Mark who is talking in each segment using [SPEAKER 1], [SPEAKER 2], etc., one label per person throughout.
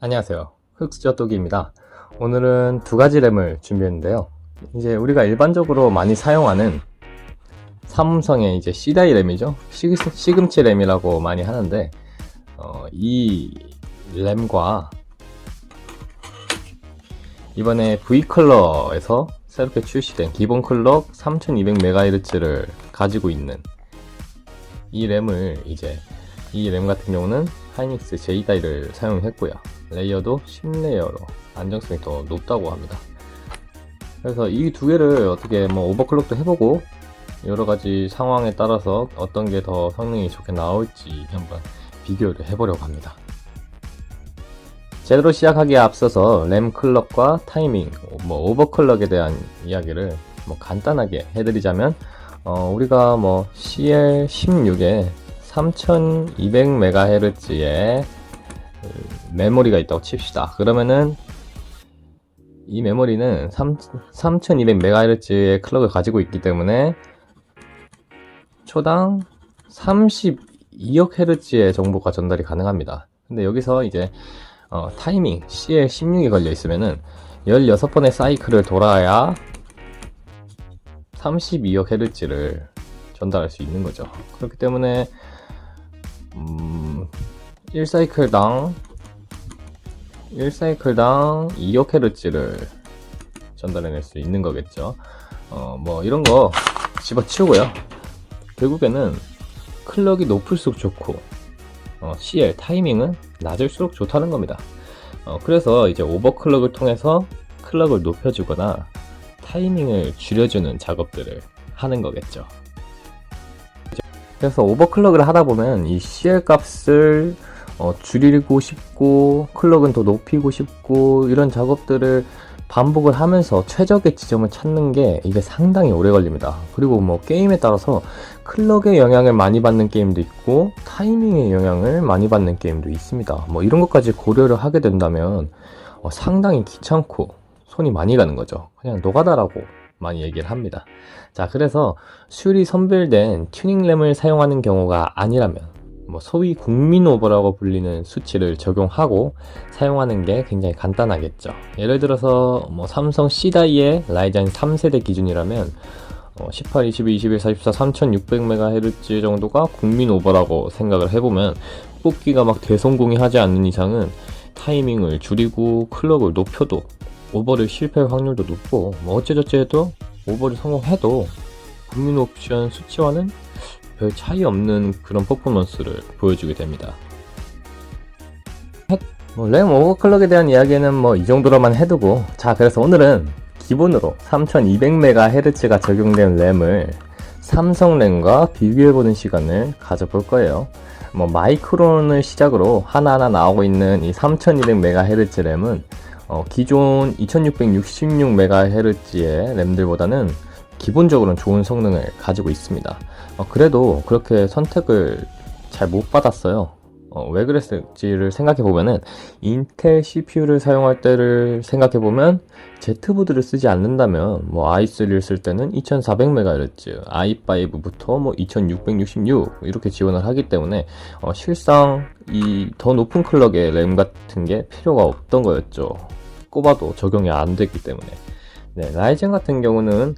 [SPEAKER 1] 안녕하세요. 흑수저독입니다. 오늘은 두 가지 램을 준비했는데요. 이제 우리가 일반적으로 많이 사용하는 삼성의 이제 C다이 램이죠. 시금치 램이라고 많이 하는데, 이 램과 이번에 V컬러에서 새롭게 출시된 기본 클럭 3200MHz를 가지고 있는 이 램을 이 램 같은 경우는 하이닉스 J다이를 사용했고요. 레이어도 10레이어로 안정성이 더 높다고 합니다. 그래서 이 두 개를 어떻게 오버클럭도 해보고 여러가지 상황에 따라서 어떤 게 더 성능이 좋게 나올지 한번 비교를 해보려고 합니다. 제대로 시작하기에 앞서서 램 클럭과 타이밍, 오버클럭에 대한 이야기를 간단하게 해드리자면, 우리가 CL16에 3200MHz의 메모리가 있다고 칩시다. 그러면은 이 메모리는 3200MHz의 클럭을 가지고 있기 때문에 초당 32억 헤르츠의 정보가 전달이 가능합니다. 근데 여기서 이제 타이밍 CL16이 걸려 있으면은 16번의 사이클을 돌아야 32억 헤르츠를 전달할 수 있는 거죠. 그렇기 때문에 1사이클당 2억 헤르츠를 전달해낼 수 있는 거겠죠. 이런 거 집어치우고요. 결국에는 클럭이 높을수록 좋고, CL 타이밍은 낮을수록 좋다는 겁니다. 그래서 이제 오버클럭을 통해서 클럭을 높여주거나 타이밍을 줄여주는 작업들을 하는 거겠죠. 그래서 오버클럭을 하다 보면 이 CL 값을 줄이고 싶고 클럭은 더 높이고 싶고 이런 작업들을 반복을 하면서 최적의 지점을 찾는 게 이게 상당히 오래 걸립니다. 그리고 게임에 따라서 클럭의 영향을 많이 받는 게임도 있고 타이밍의 영향을 많이 받는 게임도 있습니다. 이런 것까지 고려를 하게 된다면 상당히 귀찮고 손이 많이 가는 거죠. 그냥 노가다라고 많이 얘기를 합니다. 자, 그래서 수율이 선별된 튜닝램을 사용하는 경우가 아니라면 소위 국민 오버라고 불리는 수치를 적용하고 사용하는 게 굉장히 간단하겠죠. 예를 들어서 삼성 C다이의 라이젠 3세대 기준이라면 18, 22, 21, 44, 3600MHz 정도가 국민 오버라고 생각을 해보면 뽑기가 대성공이 하지 않는 이상은 타이밍을 줄이고 클럭을 높여도 오버를 실패할 확률도 높고 어째저째 해도 오버를 성공해도 국민 옵션 수치와는 별 차이 없는 그런 퍼포먼스를 보여주게 됩니다. 램 오버클럭에 대한 이야기는 이 정도로만 해두고, 자, 그래서 오늘은 기본으로 3200MHz가 적용된 램을 삼성 램과 비교해보는 시간을 가져볼 거예요. 마이크론을 시작으로 하나하나 나오고 있는 이 3200MHz 램은 기존 2666MHz의 램들보다는 기본적으로는 좋은 성능을 가지고 있습니다. 그래도 그렇게 선택을 잘 못 받았어요. 왜 그랬을지를 생각해보면은 인텔 CPU를 사용할 때를 생각해보면 Z보드를 쓰지 않는다면 i3를 쓸 때는 2400MHz, i5부터 2666 이렇게 지원을 하기 때문에 실상 이 더 높은 클럭의 램 같은 게 필요가 없던 거였죠. 꼽아도 적용이 안 됐기 때문에. 네, 라이젠 같은 경우는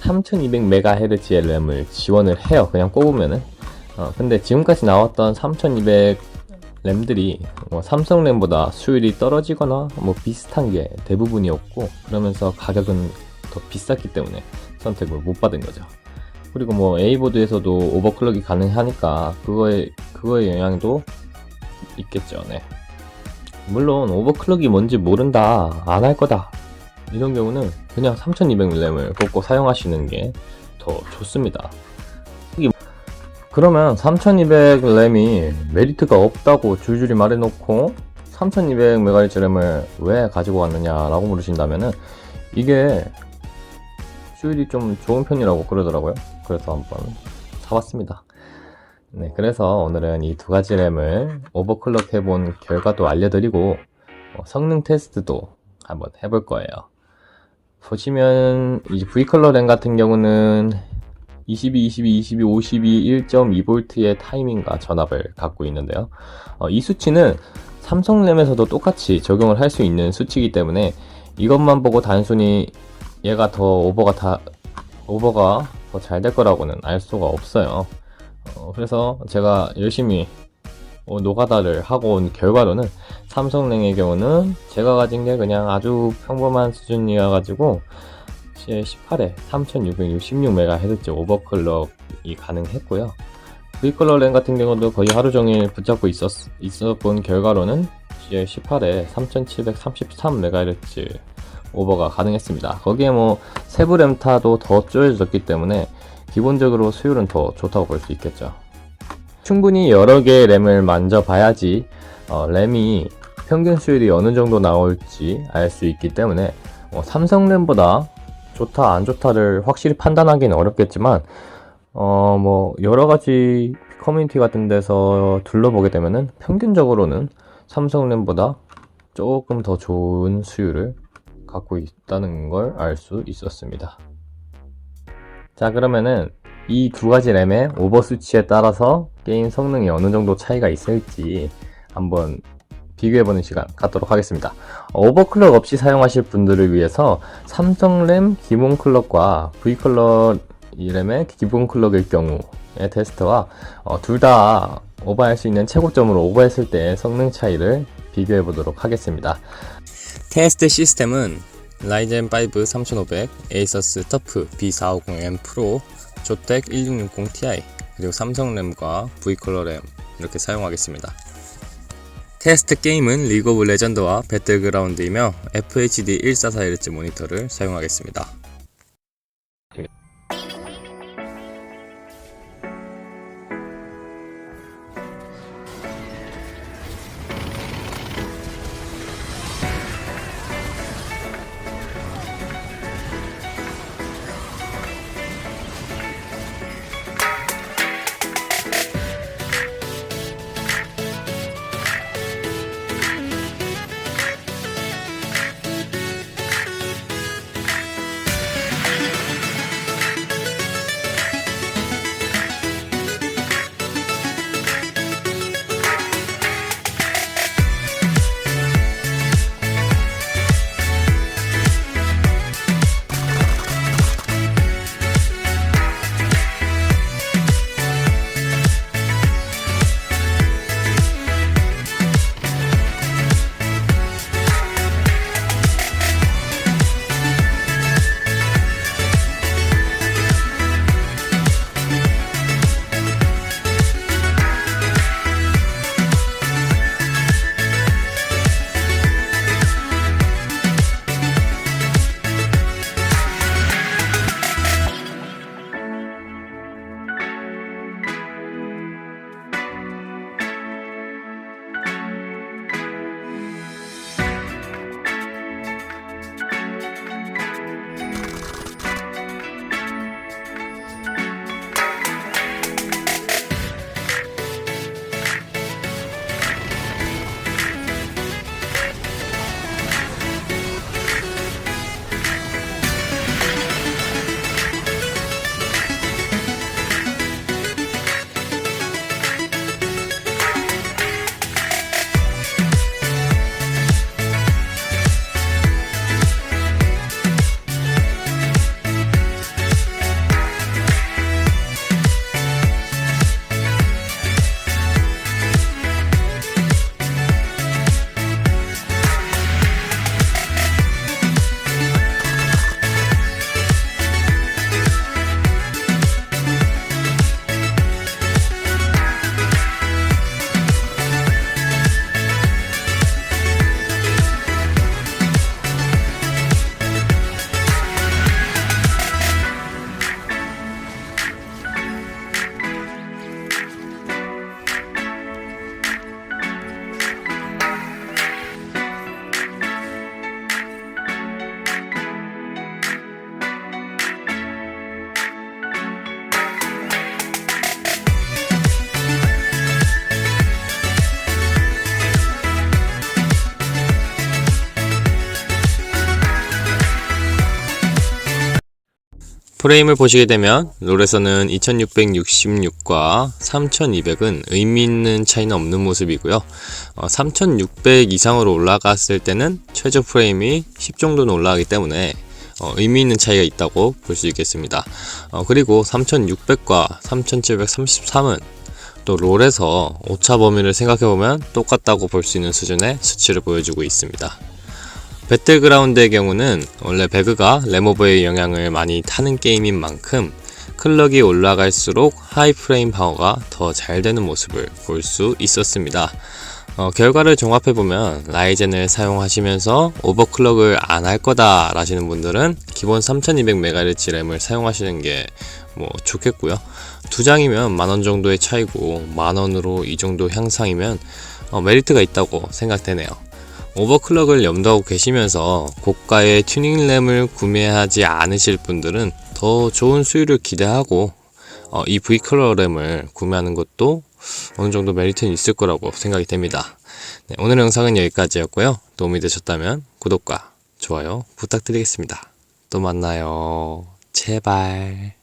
[SPEAKER 1] 3200MHz의 램을 지원을 해요. 그냥 꼽으면은. 근데 지금까지 나왔던 3200 램들이 삼성 램보다 수율이 떨어지거나 비슷한 게 대부분이었고, 그러면서 가격은 더 비쌌기 때문에 선택을 못 받은 거죠. 그리고 A보드에서도 오버클럭이 가능하니까 그거의 영향도 있겠죠. 네. 물론 오버클럭이 뭔지 모른다, 안 할 거다 이런 경우는 그냥 3200 램을 꽂고 사용하시는 게 더 좋습니다. 그러면 3200 램이 메리트가 없다고 줄줄이 말해놓고 3200MHz 램을 왜 가지고 왔느냐 라고 물으신다면은 이게 수율이 좀 좋은 편이라고 그러더라고요. 그래서 한번 사봤습니다. 네, 그래서 오늘은 이 두 가지 램을 오버클럭 해본 결과도 알려드리고 성능 테스트도 한번 해볼 거예요. 보시면 이 V컬러 램 같은 경우는 22, 22, 22, 52, 1.2V의 타이밍과 전압을 갖고 있는데요. 이 수치는 삼성램에서도 똑같이 적용을 할 수 있는 수치이기 때문에 이것만 보고 단순히 얘가 더 오버가 더 잘 될 거라고는 알 수가 없어요. 그래서 제가 열심히 노가다를 하고 온 결과로는 삼성냉의 경우는 제가 가진 게 그냥 아주 평범한 수준이어가지고 18에 3666MHz 오버클럭이 가능했고요. V컬러 램 같은 경우도 거의 하루 종일 붙잡고 있었본 결과로는 18에 3733MHz 오버가 가능했습니다. 거기에 뭐 세부 램타도 더 쪼여졌기 때문에 기본적으로 수율은 더 좋다고 볼 수 있겠죠. 충분히 여러 개의 램을 만져봐야지 램이 평균 수율이 어느 정도 나올지 알 수 있기 때문에 삼성 램보다 좋다 안 좋다를 확실히 판단하기는 어렵겠지만 뭐 여러 가지 커뮤니티 같은 데서 둘러보게 되면은 평균적으로는 삼성 램보다 조금 더 좋은 수율을 갖고 있다는 걸 알 수 있었습니다. 자, 그러면은 이 두 가지 램의 오버 수치에 따라서 게임 성능이 어느 정도 차이가 있을지 한번 비교해보는 시간 갖도록 하겠습니다. 오버클럭 없이 사용하실 분들을 위해서 삼성 램 기본 클럭과 V컬러 이 램의 기본 클럭일 경우의 테스트와 둘 다 오버할 수 있는 최고점으로 오버했을 때의 성능 차이를 비교해보도록 하겠습니다. 테스트 시스템은 라이젠 5 3500, 에이서스 터프 B450M 프로, 조텍 1660ti, 그리고 삼성램과 V컬러램 이렇게 사용하겠습니다. 테스트 게임은 리그 오브 레전드와 배틀그라운드이며 FHD 144Hz 모니터를 사용하겠습니다. 프레임을 보시게 되면 롤에서는 2666과 3200은 의미 있는 차이는 없는 모습이고요. 3600 이상으로 올라갔을 때는 최저 프레임이 10 정도는 올라가기 때문에 의미 있는 차이가 있다고 볼 수 있겠습니다. 그리고 3600과 3733은 또 롤에서 오차 범위를 생각해보면 똑같다고 볼 수 있는 수준의 수치를 보여주고 있습니다. 배틀그라운드의 경우는 원래 배그가 램오버의 영향을 많이 타는 게임인 만큼 클럭이 올라갈수록 하이 프레임 방어가 더 잘 되는 모습을 볼 수 있었습니다. 결과를 종합해보면 라이젠을 사용하시면서 오버클럭을 안 할 거다 라시는 분들은 기본 3200MHz 램을 사용하시는 게 좋겠고요. 두 장이면 만원 정도의 차이고 만원으로 이 정도 향상이면 메리트가 있다고 생각되네요. 오버클럭을 염두하고 계시면서 고가의 튜닝 램을 구매하지 않으실 분들은 더 좋은 수율을 기대하고 이 V컬러 램을 구매하는 것도 어느 정도 메리트는 있을 거라고 생각이 됩니다. 네, 오늘 영상은 여기까지였고요. 도움이 되셨다면 구독과 좋아요 부탁드리겠습니다. 또 만나요. 제발.